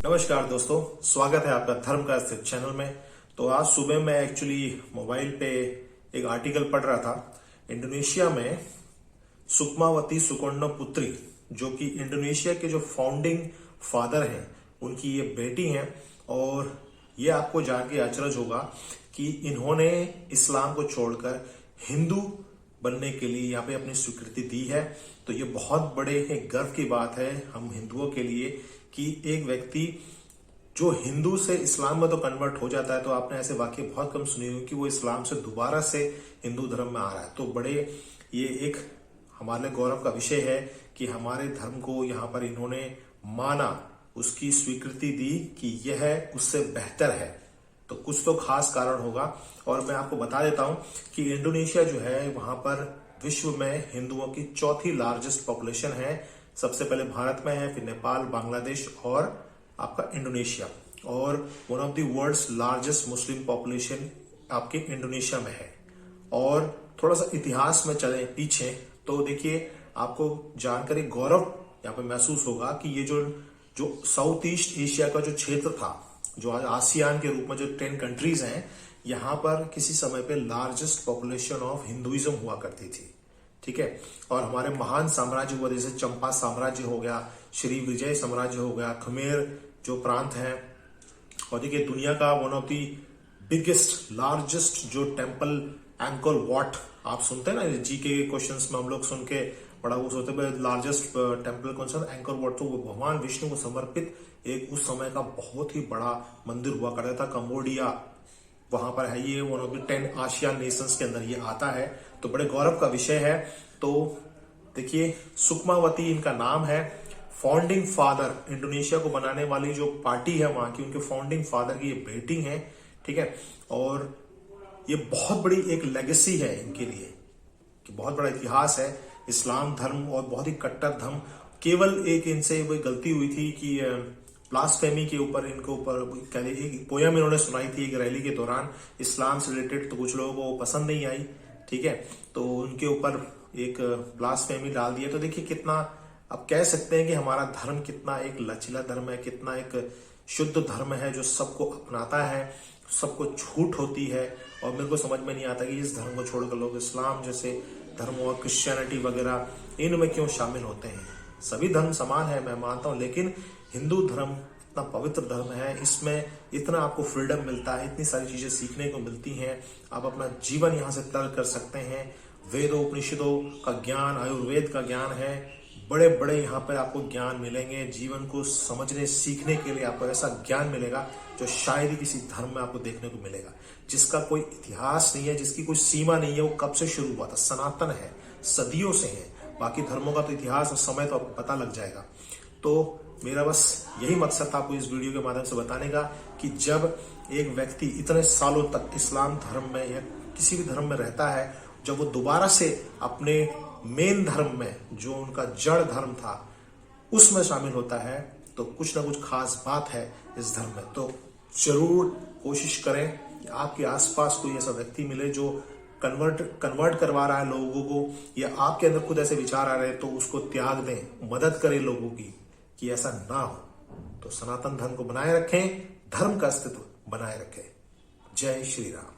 नमस्कार दोस्तों, स्वागत है आपका धर्म का स्थित चैनल में। तो आज सुबह मैं एक्चुअली मोबाइल पे एक आर्टिकल पढ़ रहा था। इंडोनेशिया में सुकमावती सुकर्णोपुत्री, जो कि इंडोनेशिया के जो फाउंडिंग फादर हैं, उनकी ये बेटी हैं। और ये आपको जान के अचरज होगा कि इन्होंने इस्लाम को छोड़कर हिंदू बनने के लिए यहाँ पे अपनी स्वीकृति दी है। तो ये बहुत बड़े गर्व की बात है हम हिंदुओं के लिए कि एक व्यक्ति जो हिंदू से इस्लाम में तो कन्वर्ट हो जाता है, तो आपने ऐसे वाक्य बहुत कम सुने होंगे कि वो इस्लाम से दोबारा से हिंदू धर्म में आ रहा है। तो बड़े ये एक हमारे लिए गौरव का विषय है कि हमारे धर्म को यहाँ पर इन्होंने माना, उसकी स्वीकृति दी कि यह उससे बेहतर है। तो कुछ तो खास कारण होगा। और मैं आपको बता देता हूं कि इंडोनेशिया जो है वहां पर विश्व में हिंदुओं की चौथी लार्जेस्ट पॉपुलेशन है। सबसे पहले भारत में है, फिर नेपाल, बांग्लादेश और आपका इंडोनेशिया। और one of the world's largest Muslim population आपके इंडोनेशिया में है। और थोड़ा सा इतिहास में चले पीछे तो देखिए, आपको जानकर एक गौरव यहाँ पे महसूस होगा कि ये जो साउथ ईस्ट एशिया का जो क्षेत्र था, जो आज आसियान के रूप में जो 10 कंट्रीज हैं, यहाँ पर किसी समय पे लार्जेस्ट पॉपुलेशन ऑफ हिंदुइज्म हुआ करती थी। ठीक है। और हमारे महान साम्राज्य हुआ, जैसे चंपा साम्राज्य हो गया, श्री विजय साम्राज्य हो गया, खमेर जो प्रांत है। और देखिए, दुनिया का one of the biggest largest जो टेम्पल एंकोर वॉट, आप सुनते हैं ना जी के क्वेश्चंस में हम लोग सुन के बड़ा वो सोचते हैं लार्जेस्ट टेम्पल कौन सा, एंकोर वॉट। तो वो भगवान विष्णु को समर्पित एक उस समय का बहुत ही बड़ा मंदिर हुआ करता था। कंबोडिया वहां पर है, ये one of the 10 ASEAN Nations के अंदर ये आता है। तो बड़े गौरव का विषय है। तो देखिए, सुकमावती इनका नाम है। फाउंडिंग फादर, इंडोनेशिया को बनाने वाली जो पार्टी है वहां की, उनके फाउंडिंग फादर की ये बेटी है। ठीक है। और ये बहुत बड़ी एक लेगेसी है इनके लिए, कि बहुत बड़ा इतिहास है। इस्लाम धर्म और बहुत ही कट्टर धर्म, केवल एक इनसे वो गलती हुई थी कि ब्लास्फेमी के ऊपर इनके ऊपर एक पोयम इन्होंने सुनाई थी एक रैली के दौरान इस्लाम से रिलेटेड। तो कुछ लोगों को पसंद नहीं आई। ठीक है। तो उनके ऊपर एक ब्लास्फेमी डाल दिया। तो देखिए कितना, अब कह सकते हैं कि हमारा धर्म कितना एक लचीला धर्म है, कितना एक शुद्ध धर्म है, जो सबको अपनाता है, सबको छूट होती है। और मेरे को समझ में नहीं आता कि इस धर्म को छोड़कर लोग इस्लाम जैसे धर्म और क्रिश्चियनिटी वगैरह इनमें क्यों शामिल होते हैं। सभी धर्म समान है, मैं मानता हूं, लेकिन हिंदू धर्म इतना पवित्र धर्म है, इसमें इतना आपको फ्रीडम मिलता है, इतनी सारी चीजें सीखने को मिलती हैं। आप अपना जीवन यहाँ से तय कर सकते हैं। वेदों उपनिषदों का ज्ञान, आयुर्वेद का ज्ञान है, बड़े बड़े यहाँ पे आपको ज्ञान मिलेंगे। जीवन को समझने सीखने के लिए आपको ऐसा ज्ञान मिलेगा जो शायद ही किसी धर्म में आपको देखने को मिलेगा, जिसका कोई इतिहास नहीं है, जिसकी कोई सीमा नहीं है। वो कब से शुरू हुआ था, सनातन है, सदियों से है। बाकी धर्मों का तो इतिहास और समय तो आपको पता लग जाएगा। तो मेरा बस यही मकसद था आपको इस वीडियो के माध्यम से बताने का कि जब एक व्यक्ति इतने सालों तक इस्लाम धर्म में या किसी भी धर्म में रहता है, जब वो दोबारा से अपने मेन धर्म में, जो उनका जड़ धर्म था, उसमें शामिल होता है, तो कुछ ना कुछ खास बात है इस धर्म में। तो जरूर कोशिश करें कि आपके आसपास कोई ऐसा व्यक्ति मिले जो कन्वर्ट करवा रहा है लोगों को, या आपके अंदर खुद ऐसे विचार आ रहे हैं, तो उसको त्याग दें, मदद करें लोगों की कि ऐसा ना हो। तो सनातन धर्म को बनाए रखें, धर्म का अस्तित्व बनाए रखें। जय श्री राम।